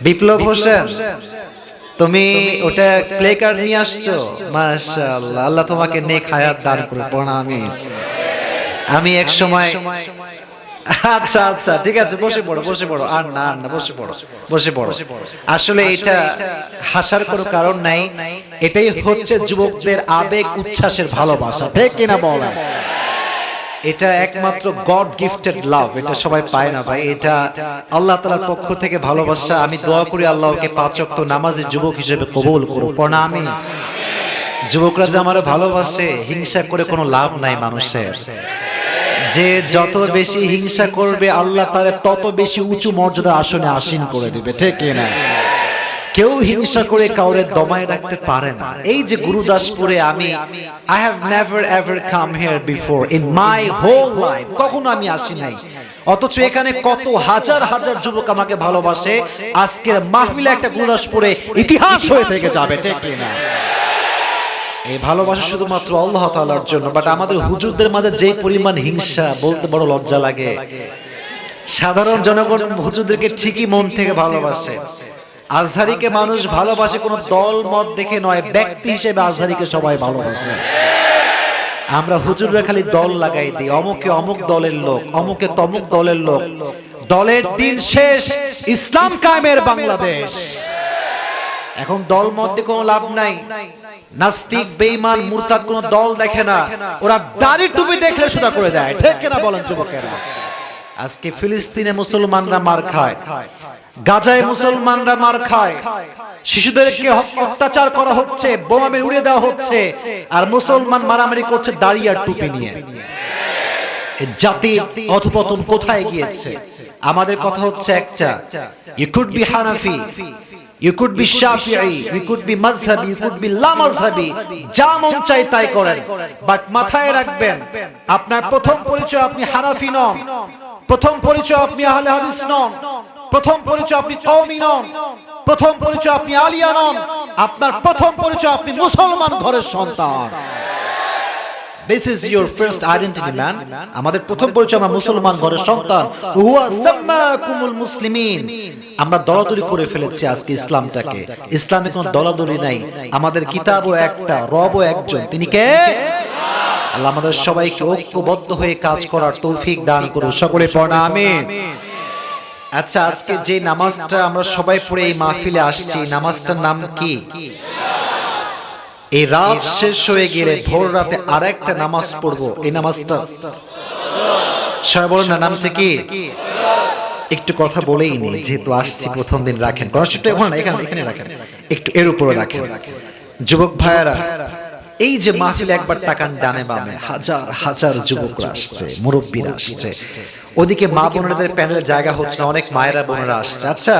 বিপ্লব হোসেন, তুমি ওটা play card নিয়ে আসছো? মাশাআল্লাহ, আল্লাহ তোমাকে নেক হায়াত দান করুন। আমিন। আমি এক সময়, আচ্ছা আচ্ছা ঠিক আছে, বসে পড়ো বসে পড়ো, আর না আর না, বসে পড়ো বসে পড়ো। আসলে এটা হাসার কোনো কারণ নাই, এটাই হচ্ছে যুবকদের আবেগ উচ্ছ্বাসের ভালোবাসা, ঠিক কিনা বলেন? এটা একমাত্র গড গিফটেড লাভ, এটা সবাই পায় না ভাই, এটা আল্লাহ তাআলার পক্ষ থেকে ভালোবাসা। আমি দোয়া করি আল্লাহকে 5 ওয়াক্ত নামাজি যুবক হিসেবে কবুল করুন। পড়া আমি যুবকরা যে আমার ভালোবাসে, হিংসা করে কোনো লাভ নাই মানুষের। যে যত বেশি হিংসা করবে আল্লাহ তারে তত বেশি উঁচু মর্যাদা আসনে আসীন করে দিবে, ঠিক কিনা? কেউ হিংসা করে কাউরে দমায় রাখতে পারে না। এই যে গুরুদাসপুরে আমি I have never ever come here before in my whole life, কখনো আমি আসি নাই, অথচ এখানে কত হাজার হাজার যুবক আমাকে ভালোবাসে। আজকের মাহফিলে একটা গুরুদাসপুরে ইতিহাস হয়ে থেকে যাবে, ঠিক কিনা? এই ভালোবাসা শুধুমাত্র আল্লাহ তাআলার জন্য। বাট আমাদের হুজুরদের মাঝে যে পরিমাণ হিংসা, বলতে বড় লজ্জা লাগে। সাধারণ জনগণ হুজুরদেরকে ঠিকই মন থেকে ভালোবাসে, আজহারীকে মানুষ ভালোবাসে কোন দল মত দেখে নয়, ব্যক্তি হিসেবে আজহারীকে সবাই ভালোবাসে। আমরা হুজুররা খালি দল লাগাই দিই, অমুকে অমুক দলের লোক, অমুকে তমুক দলের লোক। দলের দিন শেষ, ইসলাম কায়েমের বাংলাদেশ। এখন দল মত দিয়ে কোনো লাভ নাই। নাস্তিক, বেঈমান, মুরতাদ কোন দল দেখে না, ওরা দাড়ি টুপি দেখলে শুধু করে দেয়, ঠিক কিনা বলেন যুবকেরা? আজকে ফিলিস্তিনে মুসলমানরা মার খায়, গাজায় মুসলমানরা মার খায়, শিশুদেরকে অত্যাচার করা হচ্ছে, বোমা মেরে উড়িয়ে দেওয়া হচ্ছে, আর মুসলমান মারামারি করছে দাড়ি আর টুপি নিয়ে। জাতির অধপতন কোথায় গিয়েছে? আমাদের কথা হচ্ছে একটা, you could be Hanafi, you could be Shafi'i, you could be Mazhabi, you could be La Mazhabi, যা মন চাই তাই করেন, বাট মাথায় রাখবেন আপনার প্রথম পরিচয় আপনি হানাফি নন, প্রথম পরিচয় আপনি আহলে হাদিস নন, প্রথম পরিচয় আপনি কওমি নন, প্রথম পরিচয় আপনি আলিয়া নন, আপনার প্রথম পরিচয় আপনি মুসলমান ঘরের সন্তান। This is your first identity, man. আমাদের প্রথম পরিচয় আমরা মুসলমান ঘরের সন্তান। হুয়া সাম্মাকুমুল মুসলিমিন। আমরা দলাদলি করে ফেলেছি আজকে ইসলামটাকে। ইসলামে কোনো দলাদলি নাই, আমাদের কিতাবও একটা, রবও একজন, তিনি কে? আল্লাহ আমাদের সবাইকে ঐক্যবদ্ধ হয়ে কাজ করার তৌফিক দান করুন। সকলে পড়া আমিন। আচ্ছা, আজকে যে নামাজটা আমরা সবাই পড়ে এই মাহফিলে আসছি, নামাজটার নাম কি? এই রাত শেষ হয়ে গেলে ভোর রাতে আরেকটা নামাজ পড়বো, এই নামাজটা সবাই বলেন না, নামটা কি? একটু কথা বলেই নি, যেহেতু আসছি প্রথম দিন, রাখেন কষ্টটা ওখানে, এখানে রাখেন, একটু এর উপরে রাখেন। যুবক ভাইয়েরা, এই যে মাহফিলে একবার তাকান ডানে বামে, হাজার হাজার যুবকরা আসছে, মুরব্বীরা আসছে, ওদিকে মা বোনেদের প্যানেলে জায়গা হচ্ছে না, অনেক মায়েরা বোনেরা আসছে। আচ্ছা,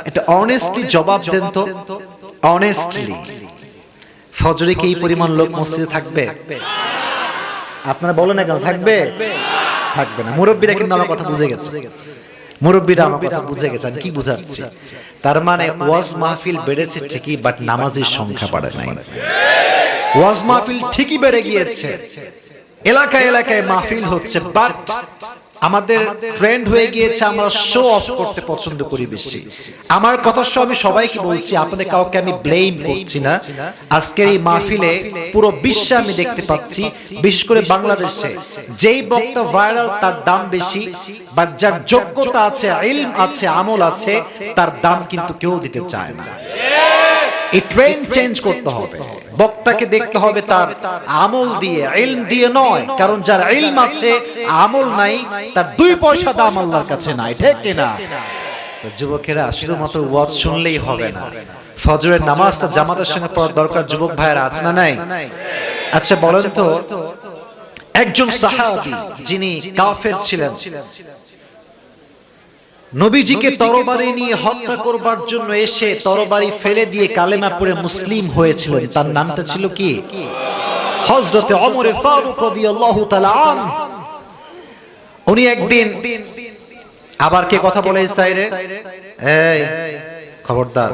এটা অনেস্টলি জবাব দেন তো, অনেস্টলি, ফজরে কি এই পরিমাণ লোক মসজিদে থাকবে? আপনারা বলেন না কেন থাকবে? থাকবে না। মুরব্বীরা কিন্তু আমার কথা বুঝে গেছে, মুরব্বীরা আমার কথা বুঝে গেছে। আমি কি বুঝাচ্ছি? তার মানে ওয়াজ মাহফিল বেড়েছে ঠিকই, বাট নামাজের সংখ্যা বাড়ে নাই। ওয়াজ মাহফিল ঠিকই বেড়ে গিয়েছে, এলাকায় এলাকায় মাহফিল হচ্ছে, বাট আমাদের ট্রেন্ড হয়ে গিয়েছে আমরা শো অফ করতে পছন্দ করি বেশি। আমার কথা আমি সবাইকে বলছি, আপনাদের কাউকে আমি ব্লেম করছি না। আজকের এই মাহফিলে পুরো বিশ্বে আমি দেখতে পাচ্ছি, বিশেষ করে বাংলাদেশে, যেই বক্তা ভাইরাল তার দাম বেশি, বাট যার যোগ্যতা আছে, ইলম আছে, আমল আছে, তার দাম কিন্তু কেউ দিতে চায় না। এই ট্রেন্ড চেঞ্জ করতে হবে। বক্তাকে দেখতে হবে তার আমল দিয়ে, ইলম দিয়ে নয়। কারণ যার ইলম আছে, আমল নাই, তার 2 পয়সা দাম আল্লাহর কাছে নাই, ঠিক কিনা? তো যুবকেরা, শুধুমাত্র ওয়াজ শুনলেই হবে না, ফজরের নামাজটা জামাতের সঙ্গে পড়ার দরকার। যুবক ভাইয়েরা আছে না নাই? আচ্ছা বলেন তো, একজন সাহাবী যিনি কাফের ছিলেন, নবীজিকে তরবারি নিয়ে হত্যা করবার জন্য এসে তরবারি ফেলে দিয়ে কালেমা পড়ে মুসলিম হয়েছিলেন, তার নামটা ছিল কি? হযরতে ওমর ফারুক রাদিয়াল্লাহু তাআলা আনহু। উনি একদিন, আবার কে কথা বলে এই সাইরে? এই খবরদার।